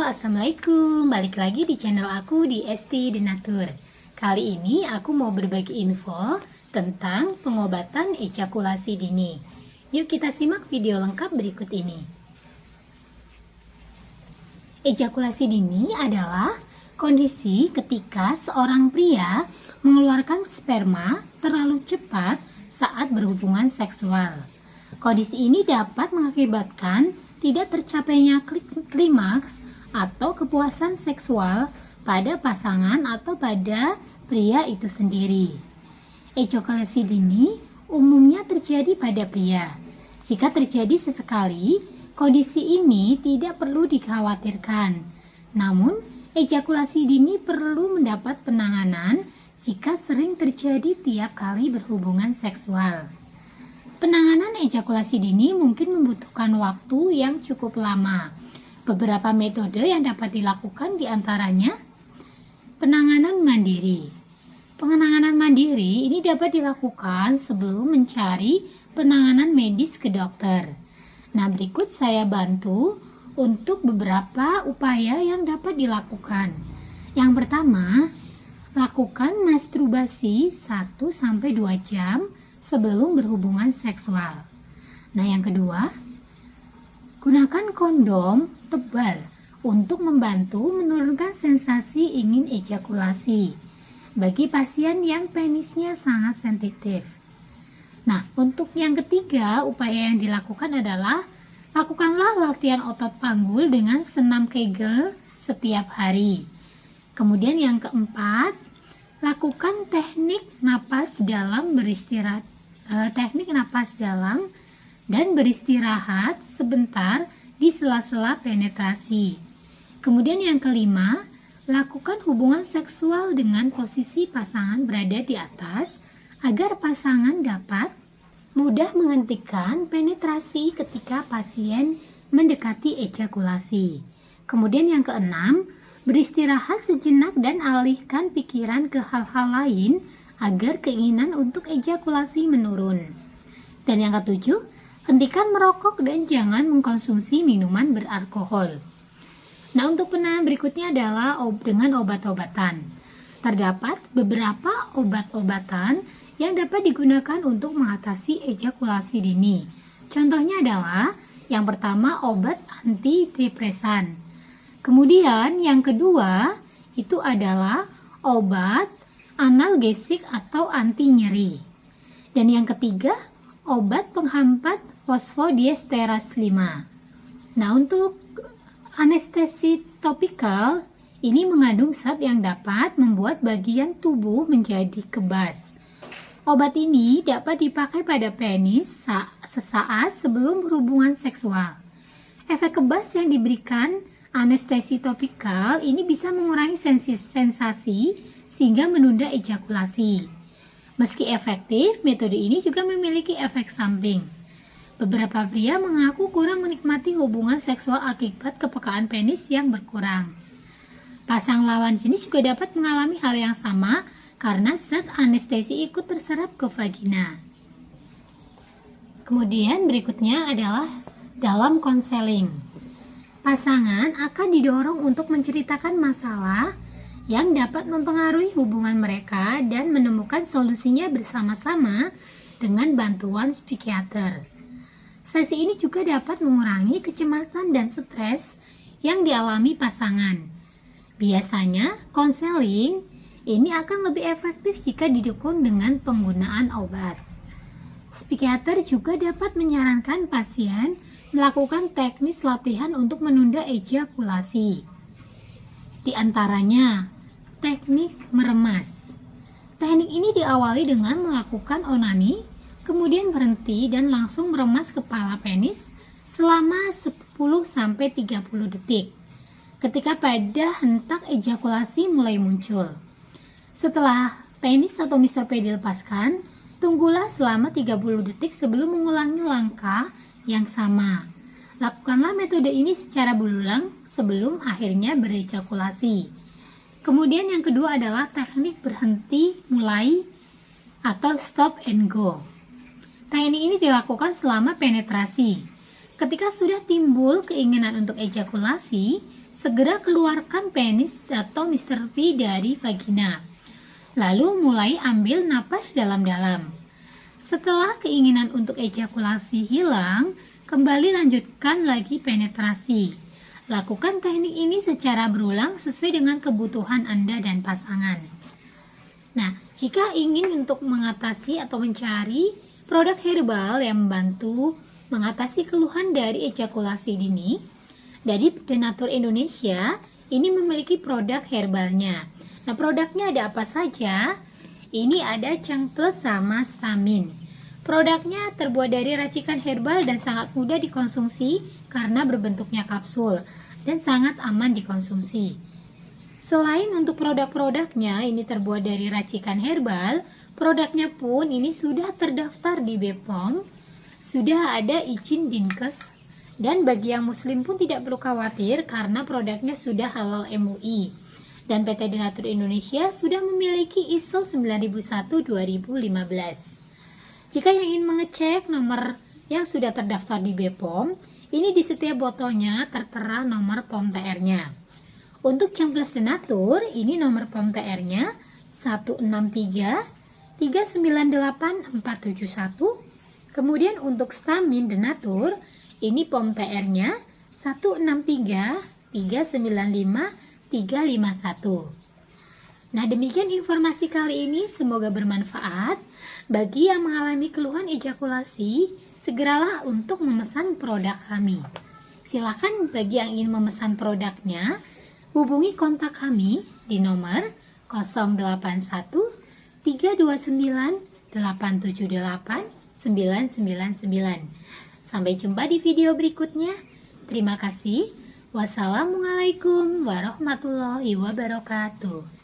Assalamualaikum. Balik lagi di channel aku di ST Denatur. Kali ini aku mau berbagi info tentang pengobatan ejakulasi dini. Yuk kita simak video lengkap berikut ini. Ejakulasi dini adalah kondisi ketika seorang pria mengeluarkan sperma terlalu cepat saat berhubungan seksual. Kondisi ini dapat mengakibatkan tidak tercapainya klimaks atau kepuasan seksual pada pasangan atau pada pria itu sendiri. Ejakulasi dini umumnya terjadi pada pria. Jika terjadi sesekali, kondisi ini tidak perlu dikhawatirkan. Namun, ejakulasi dini perlu mendapat penanganan jika sering terjadi tiap kali berhubungan seksual. Penanganan ejakulasi dini mungkin membutuhkan waktu yang cukup lama. Beberapa metode yang dapat dilakukan diantaranya penanganan mandiri. Penanganan mandiri ini dapat dilakukan sebelum mencari penanganan medis ke dokter. Nah, berikut saya bantu untuk beberapa upaya yang dapat dilakukan. Yang pertama, lakukan masturbasi 1-2 jam sebelum berhubungan seksual. Nah, yang kedua, gunakan kondom tebal untuk membantu menurunkan sensasi ingin ejakulasi bagi pasien yang penisnya sangat sensitif. Nah, untuk yang ketiga, upaya yang dilakukan adalah lakukanlah latihan otot panggul dengan senam Kegel setiap hari. Kemudian yang keempat, lakukan teknik napas dalam dan beristirahat sebentar di sela-sela penetrasi. Kemudian yang kelima, lakukan hubungan seksual dengan posisi pasangan berada di atas agar pasangan dapat mudah menghentikan penetrasi ketika pasien mendekati ejakulasi. Kemudian yang keenam, beristirahat sejenak dan alihkan pikiran ke hal-hal lain agar keinginan untuk ejakulasi menurun. Dan yang ketujuh, hentikan merokok dan jangan mengkonsumsi minuman beralkohol. Nah, untuk penanganan berikutnya adalah dengan obat-obatan. Terdapat beberapa obat-obatan yang dapat digunakan untuk mengatasi ejakulasi dini. Contohnya adalah yang pertama obat antidepresan. Kemudian yang kedua itu adalah obat analgesik atau anti nyeri. Dan yang ketiga obat penghambat fosfodiesterase 5. Nah, untuk anestesi topikal ini mengandung zat yang dapat membuat bagian tubuh menjadi kebas. Obat ini dapat dipakai pada penis sesaat sebelum berhubungan seksual. Efek kebas yang diberikan anestesi topikal ini bisa mengurangi sensasi sehingga menunda ejakulasi. Meski efektif, metode ini juga memiliki efek samping. Beberapa pria mengaku kurang menikmati hubungan seksual akibat kepekaan penis yang berkurang. Pasang lawan jenis juga dapat mengalami hal yang sama karena zat anestesi ikut terserap ke vagina. Kemudian berikutnya adalah dalam konseling. Pasangan akan didorong untuk menceritakan masalah yang dapat mempengaruhi hubungan mereka dan menemukan solusinya bersama-sama dengan bantuan psikiater. Sesi ini juga dapat mengurangi kecemasan dan stres yang dialami pasangan. Biasanya, konseling ini akan lebih efektif jika didukung dengan penggunaan obat. Psikiater juga dapat menyarankan pasien melakukan teknis latihan untuk menunda ejakulasi. Di antaranya, teknik meremas. Teknik ini diawali dengan melakukan onani, kemudian berhenti dan langsung meremas kepala penis selama 10-30 detik. Ketika pada hentak ejakulasi mulai muncul. Setelah penis atau Mr. P dilepaskan, tunggulah selama 30 detik sebelum mengulangi langkah yang sama. Lakukanlah metode ini secara berulang sebelum akhirnya berejakulasi. Kemudian yang kedua adalah teknik berhenti mulai atau stop and go. Teknik ini dilakukan selama penetrasi. Ketika sudah timbul keinginan untuk ejakulasi, segera keluarkan penis atau Mr. P dari vagina. Lalu mulai ambil napas dalam-dalam. Setelah keinginan untuk ejakulasi hilang, kembali lanjutkan lagi penetrasi. Lakukan teknik ini secara berulang sesuai dengan kebutuhan Anda dan pasangan. Nah, jika ingin untuk mengatasi atau mencari produk herbal yang membantu mengatasi keluhan dari ejakulasi dini, dari Denatur Indonesia ini memiliki produk herbalnya. Nah, produknya ada apa saja? Ini ada Chang Plus sama Stamin. Produknya terbuat dari racikan herbal dan sangat mudah dikonsumsi karena berbentuknya kapsul dan sangat aman dikonsumsi. Selain untuk produk-produknya ini terbuat dari racikan herbal, produknya pun ini sudah terdaftar di BPOM, sudah ada izin Dinkes, dan bagi yang muslim pun tidak perlu khawatir karena produknya sudah halal MUI. Dan PT Denatur Indonesia sudah memiliki ISO 9001-2015. Jika yang ingin mengecek nomor yang sudah terdaftar di BPOM, ini di setiap botolnya tertera nomor POM TR-nya. Untuk Chang Plus Denatur, ini nomor POM TR-nya 163398471. Kemudian untuk Stamin Denatur, ini POM TR-nya 163395351. Nah, demikian informasi kali ini, semoga bermanfaat. Bagi yang mengalami keluhan ejakulasi, segeralah untuk memesan produk kami. Silakan bagi yang ingin memesan produknya, hubungi kontak kami di nomor 081 329 878 999. Sampai jumpa di video berikutnya. Terima kasih. Wassalamualaikum warahmatullahi wabarakatuh.